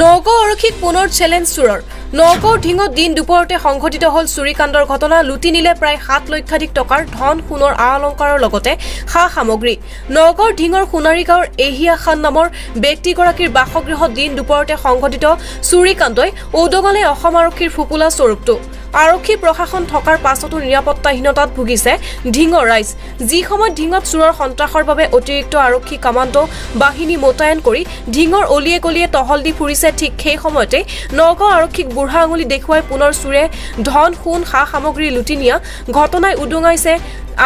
নগাঁও আৰক্ষীক পুনৰ চেলেঞ্জ চোৰৰ নগাঁও ঢিঙত দিন দুপৰতে সংঘটিত হল চুৰিকাণ্ডৰ ঘটনা লুটি নিলে প্ৰায় 7 লক্ষাধিক টকাৰ ধন সোণৰ আ অলংকাৰৰ লগতে সা সামগ্ৰী নগাঁওৰ ঢিঙৰ সোণাৰী গাঁৱৰ এহিয়া খান নামৰ ব্যক্তিগৰাকীৰ বাসগৃহত দিন দুপৰতে সংঘটিত চুৰিকাণ্ডই উদগলে অসম আৰক্ষীৰ ফুপুলা স্বৰূপটো আৰক্ষী প্ৰশাসন থকাৰ পাছতো নিৰাপত্তাহীনতাত ভুগিছে ঢিঙৰ ৰাইজ যি সময়ত ঢিঙত চোৰৰ সন্ত্ৰাসৰ বাবে অতিৰিক্ত আৰক্ষী কামাণ্ডো বাহিনী মোতায়েন কৰি ঢিঙৰ অলিয়ে গলিয়ে টহল দি ফুৰিছে ঠিক সেই সময়তে নগাঁও আৰক্ষীক বুঢ়া আঙুলি দেখুৱাই পুনৰ চোৰে ধন সোণ সা সামগ্ৰী লুটি নিয়া ঘটনাই উদঙাইছে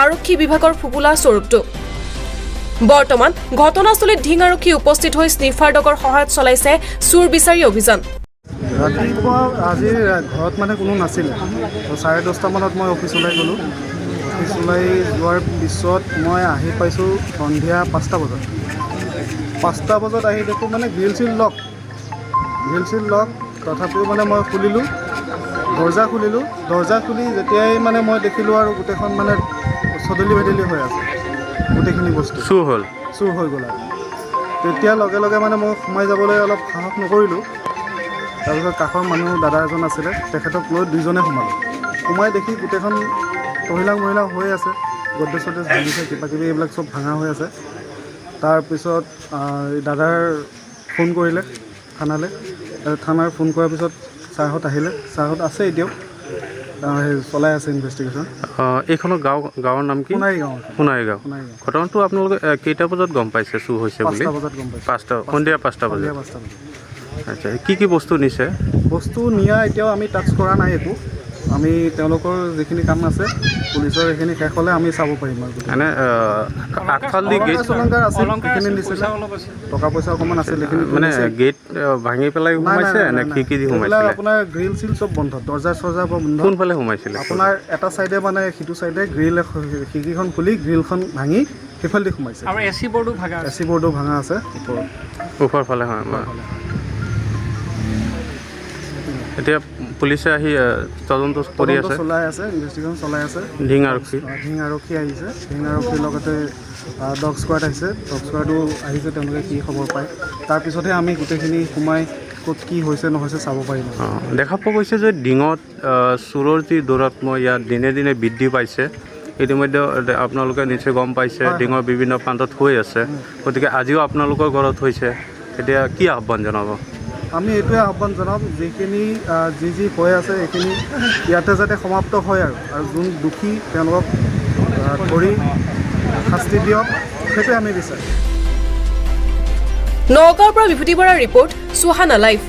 আৰক্ষী বিভাগৰ ফুপুলা স্বৰূপটো বৰ্তমান ঘটনাস্থলীত ঢিং আৰক্ষী উপস্থিত হৈ স্নিফাৰ ডগৰ সহায়ত চলাইছে চোৰ বিচাৰি অভিযান ৰাতিপুৱা আজি ঘৰত মানে কোনো নাছিলে তো 10:30 মানত মই অফিচ ওলাই গ'লোঁ অফিচ ওলাই যোৱাৰ পিছত মই আহি পাইছোঁ সন্ধিয়া 5টা বজাত 5টা বজাত আহি দেখোঁ মানে গ্ৰিল চিল লক তথাপিও মানে মই খুলিলোঁ দৰ্জা খুলি যেতিয়াই মানে মই দেখিলোঁ আৰু গোটেইখন মানে চদলি ভেদলি হৈ আছে গোটেইখিনি বস্তু চুৰ হৈ গ'ল আৰু তেতিয়া লগে লগে মানে মই সোমাই যাবলৈ অলপ সাহস নকৰিলোঁ তাৰপিছত কাষৰ মানুহ দাদা এজন আছিলে তেখেতক লৈ দুইজনে সোমাই দেখি গোটেইখন মহিলা হৈ আছে গদ্ৰেজ চদ্ৰেজ ভাঙিছে কিবাকিবি এইবিলাক চব ভাঙা হৈ আছে তাৰপিছত দাদাৰ ফোন কৰিলে থানাৰ ফোন কৰাৰ পিছত ছাৰহঁত আহিলে ছাৰহঁত আছে এতিয়াও চলাই আছে ইনভেষ্টিগেশ্যন এইখনৰ গাঁৱৰ নাম কি সোণাৰী গাঁও ঘটনাটো আপোনালোকে কেইটা বজাত গম পাইছে চুৰ হৈছে বুলি 5টা বজাত গম পাইছে সন্ধিয়া 5টা বজাত আচ্ছা কি বস্তু নিছে বস্তু নিয়া এতিয়াও আমি টাচ কৰা নাই একো আমি তেওঁলোকৰ যিখিনি কাম আছে পুলিচৰ সেইখিনি শেষ হ'লে আমি চাব পাৰিম আৰু মানে আগফাল দি গেট অলংকাৰ আছে সেইখিনি নিছিলে টকা পইচা অকণমান আছিল সেইখিনি মানে গেট ভাঙি পেলাই সোমাইছে নে খিৰিকী দি সোমাইছিলে আপোনাৰ গ্ৰিল চিল চব বন্ধ দৰ্জা চৰ্জা বন্ধ কোনফালে সোমাইছিলে আপোনাৰ এটা চাইডে মানে সিটো চাইডে গ্ৰিল খিৰিকীখন খুলি গ্ৰিলখন ভাঙি সেইফালেদি সোমাইছে আৰু এচি বৰ্ডো ভাঙা আছে ওপৰৰ ফালে হয় এতিয়া পুলিচে আহি তদন্ত কৰি আছে ইনভেষ্টিগেশ্যন চলাই আছে ঢিং আৰক্ষী আহিছে ঢিং আৰক্ষীৰ লগতে ডগ স্কোৱাড আহিছে ডগ স্কোৱাডো আহিছে তেওঁলোকে কি খবৰ পায় তাৰপিছতহে আমি গোটেইখিনি সোমাই ক'ত কি হৈছে নহৈছে চাব পাৰিম দেখা পোৱা গৈছে যে ডিঙত চোৰৰ যি দৌৰাত্ম্য ইয়াত দিনে দিনে বৃদ্ধি পাইছে ইতিমধ্যে আপোনালোকে নিশ্চয় গম পাইছে ডিঙৰ বিভিন্ন প্ৰান্তত হৈ আছে গতিকে আজিও আপোনালোকৰ ঘৰত হৈছে এতিয়া কি আহ্বান জনাব আমি এইটোৱে আহ্বান জনাম যিখিনি যি হৈ আছে এইখিনি ইয়াতে যাতে সমাপ্ত হয় আৰু যোন দোষী তেওঁলোকক ধৰি শাস্তি দিয়ক সেইটোৱে আমি বিচাৰোঁ নগাঁৱৰ পৰা বিভূতি বৰাৰ ৰিপৰ্ট সুহানা লাইভ